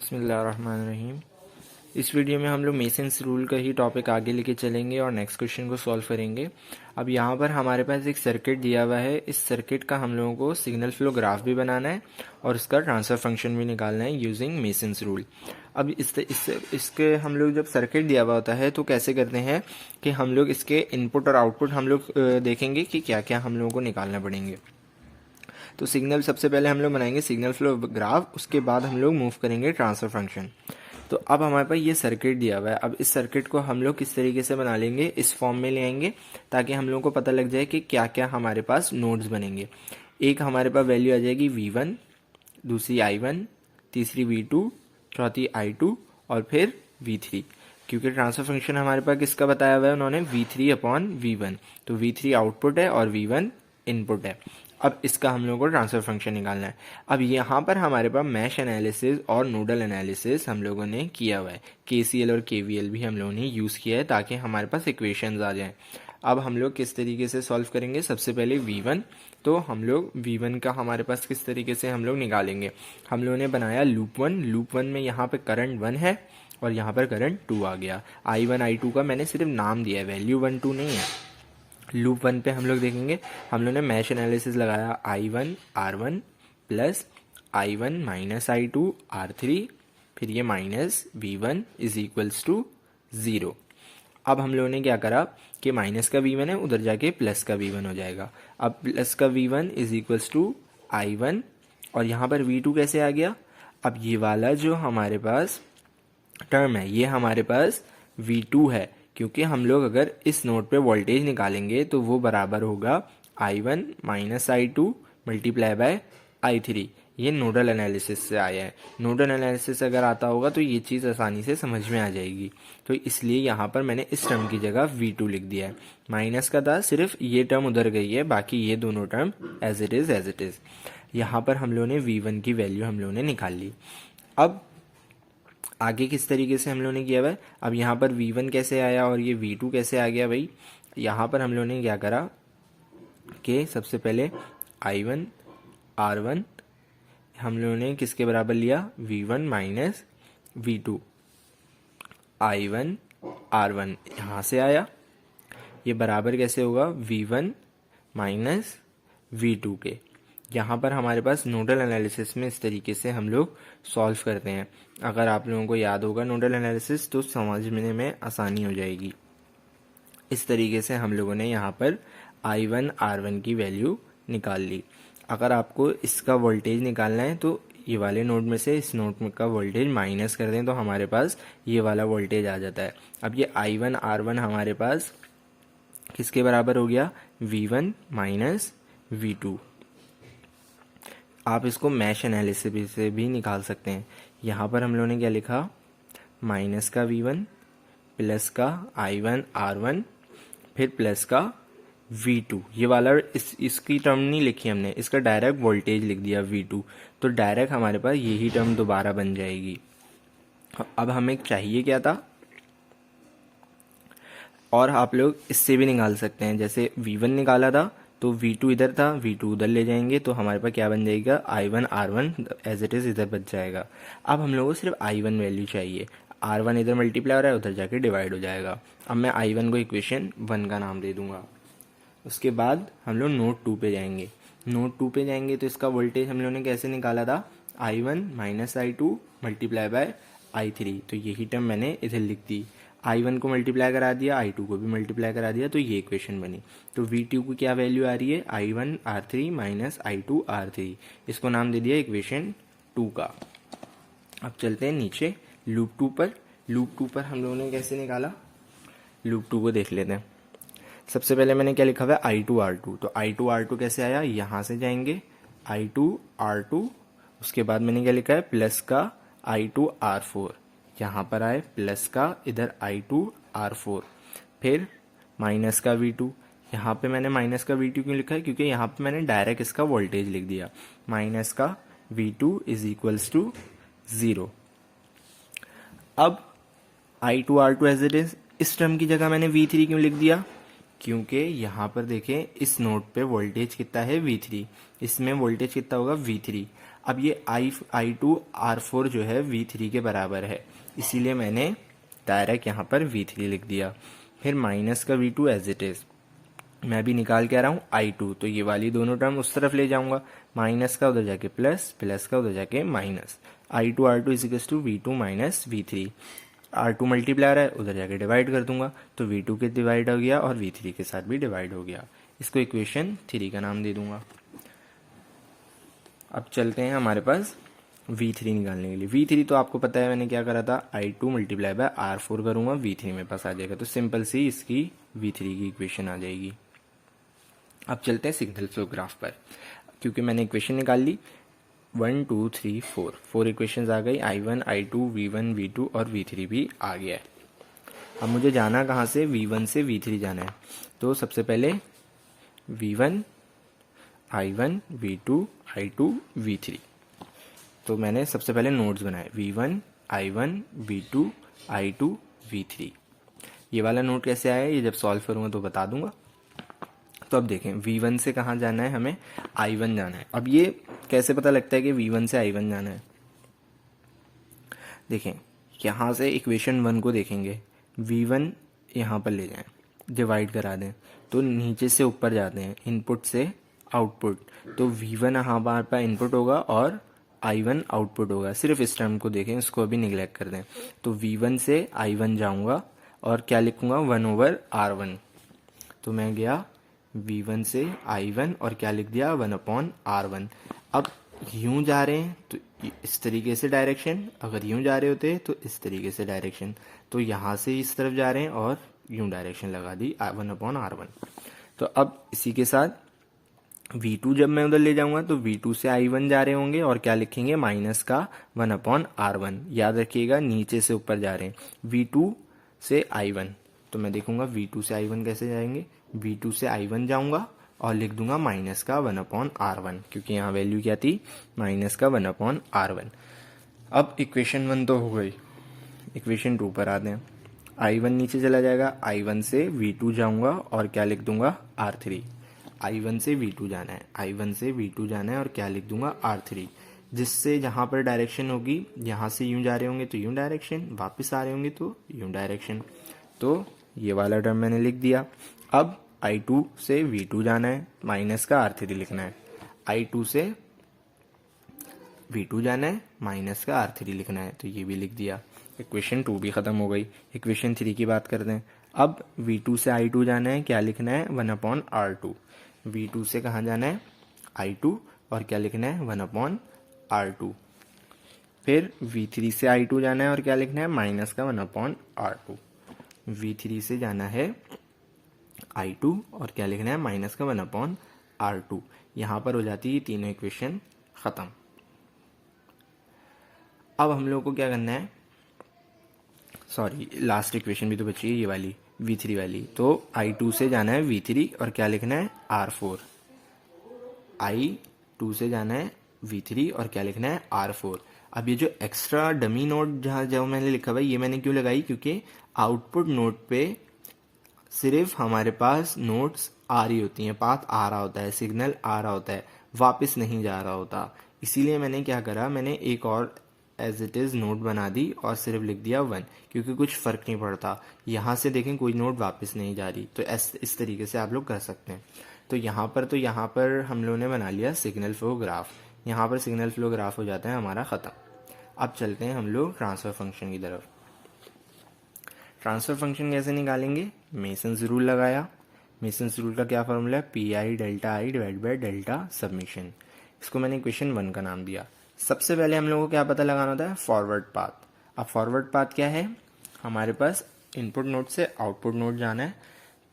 बिस्मिल्लाहिर्रहमानिर्रहीम। इस वीडियो में हम लोग मेसन्स रूल का ही टॉपिक आगे लेके चलेंगे और नेक्स्ट क्वेश्चन को सॉल्व करेंगे। अब यहाँ पर हमारे पास एक सर्किट दिया हुआ है। इस सर्किट का हम लोगों को सिग्नल फ्लो ग्राफ भी बनाना है और उसका ट्रांसफर फंक्शन भी निकालना है यूजिंग मेसन्स रूल। अब इसके हम लोग जब सर्किट दिया हुआ होता है तो कैसे करते हैं कि हम लोग इसके इनपुट और आउटपुट हम लोग देखेंगे कि क्या क्या हम लोगों को निकालना पड़ेंगे। तो सिग्नल सबसे पहले हम लोग बनाएंगे सिग्नल फ्लो ग्राफ, उसके बाद हम लोग मूव करेंगे ट्रांसफर फंक्शन। तो अब हमारे पास ये सर्किट दिया हुआ है। अब इस सर्किट को हम लोग किस तरीके से बना लेंगे, इस फॉर्म में ले आएंगे ताकि हम लोगों को पता लग जाए कि क्या क्या हमारे पास नोड्स बनेंगे। एक हमारे पास वैल्यू आ जाएगी V1, दूसरी I1, तीसरी V2, चौथी I2 और फिर V3। क्योंकि ट्रांसफर फंक्शन हमारे पास किसका बताया हुआ है उन्होंने, V3/V1। तो V3 आउटपुट है और V1 इनपुट है। अब इसका हम लोगों को ट्रांसफर फंक्शन निकालना है। अब यहाँ पर हमारे पास मैश एनालिसिस और नोडल एनालिसिस हम लोगों ने किया हुआ है। KCL और KVL भी हम लोगों ने यूज़ किया है ताकि हमारे पास इक्वेशंस आ जाएं। अब हम लोग किस तरीके से सॉल्व करेंगे, सबसे पहले V1। तो हम लोग V1 का हमारे पास किस तरीके से हम लोग निकालेंगे। हम लोगों ने बनाया लूप 1। लूप 1 में यहाँ पे करंट 1 है और यहाँ पर करंट 2 आ गया। I1 I2 का मैंने सिर्फ नाम दिया है, वैल्यू 1 2 नहीं है। लूप 1 पे हम लोग देखेंगे, हम लोगों ने मैश एनालिसिस लगाया I1 R1 plus I1 minus I2 R3, फिर ये minus V1 is equals to 0। अब हम लोगों ने क्या करा कि माइनस का V1 है, उधर जाके प्लस का V1 हो जाएगा। अब प्लस का V1 is equals to I1 और यहाँ पर V2 कैसे आ गया। अब ये वाला जो हमारे पास टर्म है ये हमारे पास V2 है, क्योंकि हम लोग अगर इस नोड पे वोल्टेज निकालेंगे तो वो बराबर होगा I1 minus I2 multiply by I3। ये नोडल एनालिसिस से आया है। नोडल एनालिसिस अगर आता होगा तो ये चीज़ आसानी से समझ में आ जाएगी। तो इसलिए यहाँ पर मैंने इस टर्म की जगह V2 लिख दिया है। माइनस का था, सिर्फ ये टर्म उधर गई है, बाकी ये दोनों टर्म एज इट इज़। यहाँ पर हम लोगों ने V1 की वैल्यू हम लोगों ने निकाल ली। अब आगे किस तरीके से हम लोगों ने किया हुआ है। अब यहाँ पर V1 कैसे आया और ये V2 कैसे आ गया भाई। यहाँ पर हम लोगों ने क्या करा कि सबसे पहले I1 R1 हम लोगों ने किसके बराबर लिया, V1 minus V2। I1 R1 यहाँ से आया, ये बराबर कैसे होगा V1 माइनस V2 के। यहाँ पर हमारे पास नोडल एनालिसिस में इस तरीके से हम लोग सॉल्व करते हैं। अगर आप लोगों को याद होगा नोडल एनालिसिस तो समझने में आसानी हो जाएगी। इस तरीके से हम लोगों ने यहाँ पर I1 R1 की वैल्यू निकाल ली। अगर आपको इसका वोल्टेज निकालना है तो ये वाले नोड में से इस नोड में का वोल्टेज माइनस कर दें तो हमारे पास ये वाला वोल्टेज आ जाता है। अब ये I1 R1 हमारे पास किसके बराबर हो गया, V1 माइनस V2। आप इसको मैश एनालिसिस से भी निकाल सकते हैं। यहाँ पर हम लोगों ने क्या लिखा, माइनस का V1 प्लस का I1 R1 फिर प्लस का V2। ये वाला इसकी टर्म नहीं लिखी हमने, इसका डायरेक्ट वोल्टेज लिख दिया V2। तो डायरेक्ट हमारे पास यही टर्म दोबारा बन जाएगी। अब हमें चाहिए क्या था, और आप लोग इससे भी निकाल सकते हैं। जैसे V1 निकाला था तो V2 इधर था, V2 उधर ले जाएंगे तो हमारे पास क्या बन जाएगा, I1 R1 as it is इधर बच जाएगा। अब हम लोगों को सिर्फ I1 वैल्यू चाहिए। R1 इधर मल्टीप्लाई हो रहा है, उधर जाके डिवाइड हो जाएगा। अब मैं I1 को इक्वेशन 1 का नाम दे दूंगा। उसके बाद हम लोग नोड 2 पे जाएंगे। नोड 2 पे जाएंगे तो इसका वोल्टेज हम लोगों ने कैसे निकाला था, I1 minus I2 multiply by I3। तो यही टर्म मैंने इधर लिख दी। I1 को मल्टीप्लाई करा दिया, I2 को भी मल्टीप्लाई करा दिया, तो ये इक्वेशन बनी। तो V2 की क्या वैल्यू आ रही है, I1 R3 minus I2 R3। इसको नाम दे दिया इक्वेशन 2 का। अब चलते हैं नीचे लूप 2 पर। लूप 2 पर हम लोगों ने कैसे निकाला, लूप 2 को देख लेते हैं। सबसे पहले मैंने क्या लिखा हुआ है, I2 R2। तो I2 R2 कैसे आया, यहाँ से जाएंगे I2 R2, उसके बाद मैंने क्या लिखा है, प्लस का I2 R4, यहाँ पर आए प्लस का इधर I2 R4, फिर माइनस का V2। यहाँ पे मैंने माइनस का V2 क्यों लिखा है, क्योंकि यहाँ पे मैंने डायरेक्ट इसका वोल्टेज लिख दिया, माइनस का V2 इज इक्वल्स टू 0। अब I2 R2 as it is, इस टर्म की जगह मैंने V3 क्यों लिख दिया, क्योंकि यहाँ पर देखें इस नोड पे वोल्टेज कितना है V3, इसमें वोल्टेज कितना होगा V3। अब ये I2 R4 जो है V3 के बराबर है, इसीलिए मैंने डायरेक्ट यहाँ पर V3 लिख दिया। फिर माइनस का V2 एज इट इज़, मैं भी निकाल के आ रहा हूँ I2, तो ये वाली दोनों टर्म उस तरफ ले जाऊंगा, माइनस का उधर जाके प्लस, प्लस का उधर जाके minus. I2 R2 is to V2 minus V3, R2 multiplier है, उधर जाके डिवाइड कर दूंगा, तो V2 के डिवाइड हो गया और V3 के साथ भी डिवाइड हो गया। इसको इक्वेशन 3 का नाम दे दूंगा। अब चलते हैं हमारे पास V3 निकालने के लिए। V3 तो आपको पता है मैंने क्या करा था, I2 मल्टीप्लाई बाय R4 करूंगा, V3 मेरे पास आ जाएगा, तो सिंपल सी इसकी V3 की इक्वेशन आ जाएगी। अब चलते हैं सिग्नल फ्लो ग्राफ पर, क्योंकि मैंने इक्वेशन निकाल ली 1 2 3 4 इक्वेशंस आ गई, I1 I2 V1 V2 और V3 भी आ गया है। अब मुझे जाना कहाँ से, V1 से V3 जाना है, तो सबसे पहले V1 I1 V2 I2 V3, तो मैंने सबसे पहले नोड्स बनाए V1 I1 V2 I2 V3। ये वाला नोड कैसे आया, ये जब सॉल्व करूँगा तो बता दूंगा। तो अब देखें V1 से कहाँ जाना है, हमें I1 जाना है। अब ये कैसे पता लगता है कि V1 से I1 जाना है, देखें यहाँ से इक्वेशन 1 को देखेंगे, V1 यहाँ पर ले जाएं, डिवाइड करा दें, तो नीचे से ऊपर जाते हैं, इनपुट से आउटपुट, तो V1 यहाँ पर इनपुट होगा और I1 आउटपुट होगा। सिर्फ इस टर्म को देखें, इसको अभी निगलेक्ट कर दें, तो V1 से I1 जाऊँगा और क्या लिखूँगा 1/R1, तो मैं गया V1 से I1 और क्या लिख दिया 1/R1। अब यूं जा रहे हैं तो इस तरीके से डायरेक्शन, अगर यूं जा रहे होते तो इस तरीके से डायरेक्शन, तो यहाँ से इस तरफ जा रहे हैं और यूं डायरेक्शन लगा दी 1/R1। तो अब इसी के साथ V2 जब मैं उधर ले जाऊंगा तो V2 से I1 जा रहे होंगे और क्या लिखेंगे माइनस का 1/R1। याद रखिएगा नीचे से ऊपर जा रहे हैं V2 से I1, तो मैं देखूंगा V2 से I1 कैसे जाएंगे, V2 से I1 जाऊंगा और लिख दूंगा माइनस का 1/R1, क्योंकि यहाँ वैल्यू क्या थी माइनस का 1/R1। अब इक्वेशन 1 तो हो गई, इक्वेशन 2 पर आते हैं। I1 नीचे चला जाएगा, I1 से V2 जाऊंगा और क्या लिख दूंगा R3। I1 से V2 जाना है, I1 से V2 जाना है और क्या लिख दूंगा R3, जिससे जहाँ पर डायरेक्शन होगी, यहाँ से यूं जा रहे होंगे तो यूं डायरेक्शन, वापस आ रहे होंगे तो यूं डायरेक्शन, तो ये वाला टर्म मैंने लिख दिया। अब I2 से V2 जाना है, माइनस का R3 लिखना है, I2 से V2 जाना है, माइनस का R3 लिखना है, तो ये भी लिख दिया। इक्वेशन 2 भी ख़त्म हो गई। इक्वेशन 3 की बात करते हैं। अब V2 से I2 जाना है, क्या लिखना है 1/R2। V2 से कहाँ जाना है I2 और क्या लिखना है 1/R2। फिर V3 से I2 जाना है और क्या लिखना है माइनस का 1/R2। V3 से जाना है I2 और क्या लिखना है माइनस का 1/R2। यहाँ पर हो जाती है तीनों इक्वेशन ख़त्म। अब हम लोग को क्या करना है, सॉरी लास्ट इक्वेशन भी तो बची है ये वाली V3 वाली, तो I2 से जाना है V3 और क्या लिखना है R4। I2 से जाना है V3 और क्या लिखना है R4। अब ये जो एक्स्ट्रा डमी नोट जहाँ जो मैंने लिखा हुआ है ये मैंने क्यों लगाई, क्योंकि आउटपुट नोट पे सिर्फ हमारे पास नोट्स आ रही होती हैं, पाथ आ रहा होता है, सिग्नल आ रहा होता है, वापस नहीं जा रहा होता। इसीलिए मैंने क्या करा, मैंने एक और एज इट इज़ नोट बना दी और सिर्फ लिख दिया 1, क्योंकि कुछ फ़र्क नहीं पड़ता। यहाँ से देखें कोई नोट वापस नहीं जा रही, तो इस तरीके से आप लोग कर सकते हैं। तो यहाँ पर हम लोगों ने बना लिया सिग्नल फ्लो ग्राफ। यहाँ पर सिग्नल फ्लो ग्राफ हो जाता है हमारा ख़त्म। अब चलते हैं हम लोग ट्रांसफ़र फंक्शन की तरफ। ट्रांसफ़र फंक्शन कैसे निकालेंगे, मेसन्स रूल लगाया। मेसन्स रूल का क्या फॉर्मूला है, PI delta I divide by delta submission. इसको मैंने इक्वेशन 1 का नाम दिया। सबसे पहले हम लोगों को क्या पता लगाना होता है, फॉरवर्ड पाथ। अब फॉरवर्ड पाथ क्या है, हमारे पास इनपुट नोड से आउटपुट नोड जाना है,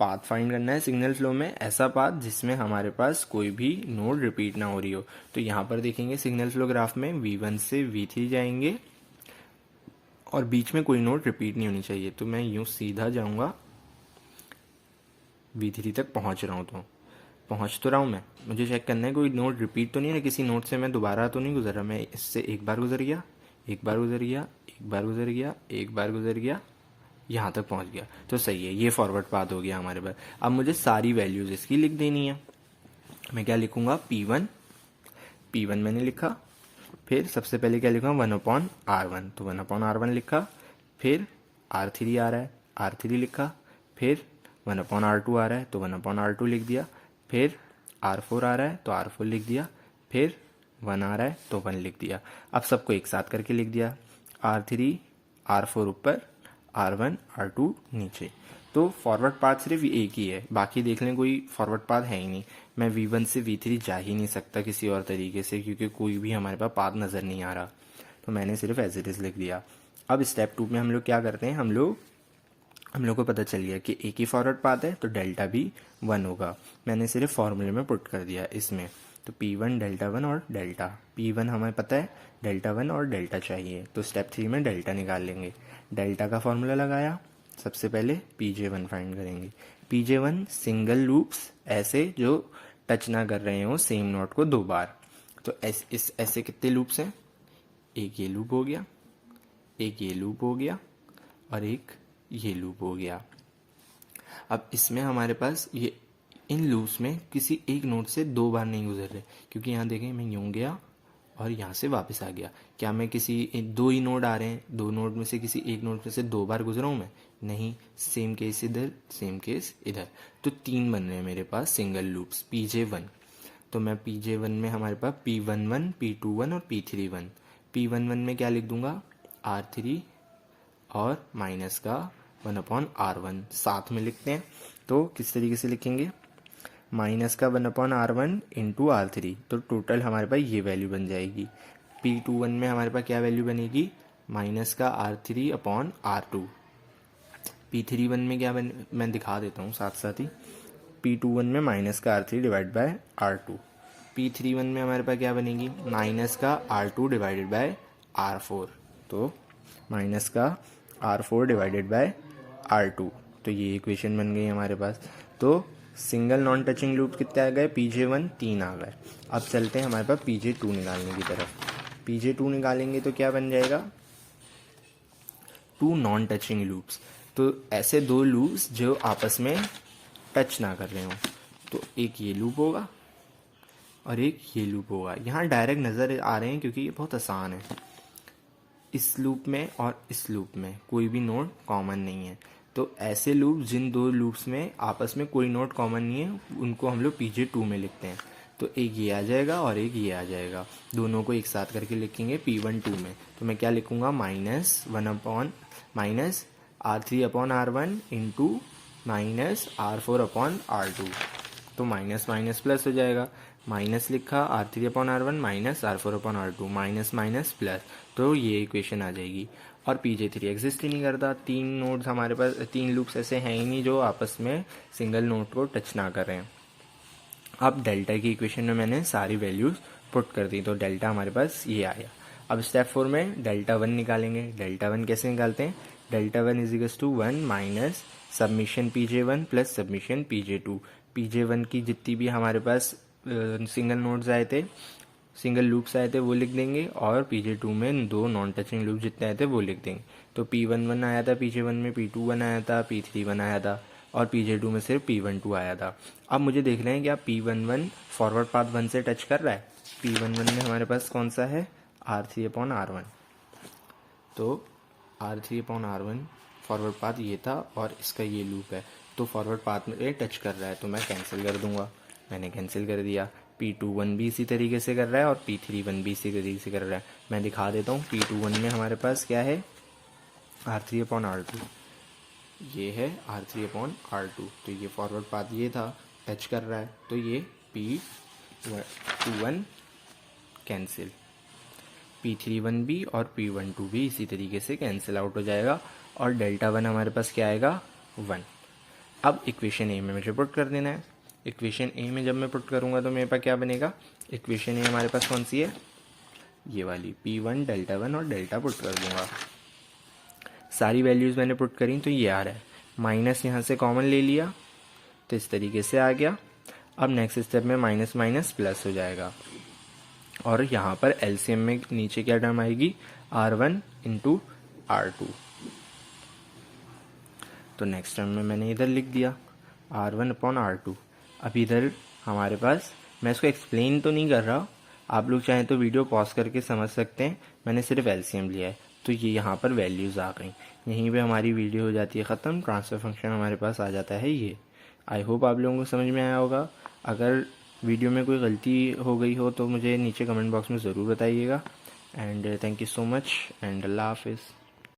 पाथ फाइंड करना है सिग्नल फ्लो में, ऐसा पाथ जिसमें हमारे पास कोई भी नोड रिपीट ना हो रही हो। तो यहाँ पर देखेंगे सिग्नल फ्लो ग्राफ में V1 से V3 जाएंगे और बीच में कोई नोड रिपीट नहीं होनी चाहिए। तो मैं यूँ सीधा जाऊँगा, V3 तक पहुँच रहा हूँ, तो पहुँच तो रहा हूँ मैं, मुझे चेक करना है कोई नोड रिपीट तो नहीं है, किसी नोड से मैं दोबारा तो नहीं गुजरा, मैं इससे एक बार गुजर गया, एक बार गुजर गया, एक बार गुजर गया, एक बार गुजर गया, यहाँ तक पहुँच गया, तो सही है, ये फॉरवर्ड पाथ हो गया हमारे पास। अब मुझे सारी वैल्यूज़ इसकी लिख देनी है। मैं क्या लिखूँगा P1 मैंने लिखा, फिर सबसे पहले क्या लिखा 1/R1, तो 1/R1 लिखा। फिर R3 आ रहा है, R3 लिखा। फिर 1/R2 आ रहा है तो 1/R2 लिख दिया। फिर R4 आ रहा है तो R4 लिख दिया। फिर 1 आ रहा है तो 1 लिख दिया। अब सबको एक साथ करके लिख दिया, R3 R4 ऊपर, R1 R2 नीचे। तो फॉरवर्ड पाथ सिर्फ एक ही है, बाकी देख लें कोई फॉरवर्ड पाथ है ही नहीं। मैं V1 से V3 जा ही नहीं सकता किसी और तरीके से, क्योंकि कोई भी हमारे पास पाथ नज़र नहीं आ रहा। तो मैंने सिर्फ एज इट इज़ लिख दिया। अब स्टेप 2 में हम लोग क्या करते हैं, हम लोग को पता चल गया कि एक ही फॉरवर्ड पाथ है तो डेल्टा भी 1 होगा। मैंने सिर्फ फॉर्मूले में पुट कर दिया इसमें। तो P1 डेल्टा 1 और डेल्टा, P1 हमें पता है, डेल्टा 1 और डेल्टा चाहिए, तो स्टेप 3 में डेल्टा निकाल लेंगे। डेल्टा का फॉर्मूला लगाया, सबसे पहले PJ1 फाइंड करेंगे। PJ1 सिंगल लूप्स ऐसे जो टच ना कर रहे हो सेम नोट को 2 बार। तो ऐसे कितने लूप्स हैं, एक ये लूप हो गया, एक ये लूप हो गया और एक ये लूप हो गया। अब इसमें हमारे पास ये इन लूप्स में किसी एक नोड से 2 बार नहीं गुजर रहे, क्योंकि यहाँ देखें मैं यूँ गया और यहाँ से वापस आ गया। क्या मैं किसी 2 ही नोड आ रहे हैं, 2 नोड में से किसी एक नोड में से 2 बार गुजरा हूँ मैं? नहीं, सेम केस इधर, सेम केस इधर। तो 3 बन रहे हैं मेरे पास सिंगल लूप्स PJ1। तो मैं PJ1 में हमारे पास P11 P21 और P31। P11 में क्या लिख दूंगा, R3 और माइनस का 1/R1 साथ में लिखते हैं। तो किस तरीके से लिखेंगे, माइनस का 1/R1 इंटू R3, तो टोटल हमारे पास ये वैल्यू बन जाएगी। P21 में हमारे पास क्या वैल्यू बनेगी, माइनस का R3/R2। P31 में क्या मैं दिखा देता हूँ साथ साथ ही। P21 में माइनस का R3 divide by R2। P31 में हमारे पास क्या बनेगी, माइनस का R2 डिवाइडेड बाय R4। तो माइनस का R4 डिवाइडेड बाय R2, तो ये इक्वेशन बन गई हमारे पास। तो सिंगल नॉन टचिंग लूप कितने आ गए, PJ1 3 आ गए। अब चलते हैं हमारे पास PJ2 निकालने की तरफ। PJ2 निकालेंगे तो क्या बन जाएगा, 2 नॉन टचिंग लूप्स। तो ऐसे 2 लूप्स जो आपस में टच ना कर रहे हो, तो एक ये लूप होगा और एक ये लूप होगा। यहाँ डायरेक्ट नज़र आ रहे हैं क्योंकि ये बहुत आसान है। इस लूप में और इस लूप में कोई भी नोड कॉमन नहीं है। तो ऐसे लूप जिन 2 लूप्स में आपस में कोई नोड कॉमन नहीं है, उनको हम लोग PJ2 में लिखते हैं। तो एक ये आ जाएगा और एक ये आ जाएगा, दोनों को एक साथ करके लिखेंगे P12 में। तो मैं क्या लिखूँगा, minus R3/R1 into minus R4/R2। तो माइनस माइनस प्लस हो जाएगा, माइनस लिखा R3/R1 minus R4/R2, minus minus plus, तो ये इक्वेशन आ जाएगी। और PJ3 एग्जिस्ट ही नहीं करता, 3 नोड्स हमारे पास, 3 लूप्स ऐसे हैं ही नहीं जो आपस में सिंगल नोड को टच ना करें। अब डेल्टा की इक्वेशन में मैंने सारी वैल्यूज़ पुट कर दी, तो डेल्टा हमारे पास ये आया। अब स्टेप 4 में डेल्टा 1 निकालेंगे। डेल्टा 1 कैसे निकालते हैं, delta 1 is 1 minus submission PJ1 plus submission PJ2। PJ1 की जितनी भी हमारे पास सिंगल नोड्स आए थे, सिंगल लूप्स आए थे वो लिख देंगे, और PJ2 में 2 नॉन टचिंग लूप जितने आए थे वो लिख देंगे। तो P11 आया था PJ1 में, P21 आया था, P31 आया था, और PJ2 में सिर्फ P12 आया था। अब मुझे देख रहे हैं क्या P11 फॉरवर्ड पाथ 1 से टच कर रहा है। P11 में हमारे पास कौन सा है, R3/R1। तो R3/R1 फॉरवर्ड पाथ ये था और इसका ये लूप है, तो फॉरवर्ड पाथ में टच कर रहा है, तो मैं कैंसिल कर दूंगा। मैंने कैंसिल कर दिया। P21 भी इसी तरीके से कर रहा है और P31 भी इसी तरीके से कर रहा है। मैं दिखा देता हूँ, P21 में हमारे पास क्या है, R3/R2, ये है R3/R2। तो ये फॉरवर्ड पाथ ये था, टच कर रहा है, तो ये P21 कैंसिल, P31 भी और P12 भी इसी तरीके से कैंसिल आउट हो जाएगा, और डेल्टा 1 हमारे पास क्या आएगा, 1। अब इक्वेशन ए में मुझे पुट कर देना है। इक्वेशन ए में जब मैं पुट करूँगा तो मेरे पास क्या बनेगा, इक्वेशन ए हमारे पास कौन सी है, ये वाली, P1 डेल्टा 1 और डेल्टा पुट कर दूँगा। सारी वैल्यूज़ मैंने पुट करी तो ये आ रहा है, माइनस यहाँ से कॉमन ले लिया तो इस तरीके से आ गया। अब नेक्स्ट स्टेप में माइनस माइनस प्लस हो जाएगा, और यहाँ पर एलसीएम में नीचे क्या टर्म आएगी, R1 इंटू R2। तो नेक्स्ट टर्म में मैंने इधर लिख दिया R1/R2। अब इधर हमारे पास, मैं इसको एक्सप्लेन तो नहीं कर रहा, आप लोग चाहें तो वीडियो पॉज करके समझ सकते हैं, मैंने सिर्फ एलसीएम लिया है। तो ये यहाँ पर वैल्यूज़ आ गई, यहीं पे हमारी वीडियो हो जाती है ख़त्म। ट्रांसफ़र फंक्शन हमारे पास आ जाता है ये। आई होप आप लोगों को समझ में आया होगा। अगर वीडियो में कोई गलती हो गई हो तो मुझे नीचे कमेंट बॉक्स में ज़रूर बताइएगा। And thank you so much and अल्लाह हाफिज़।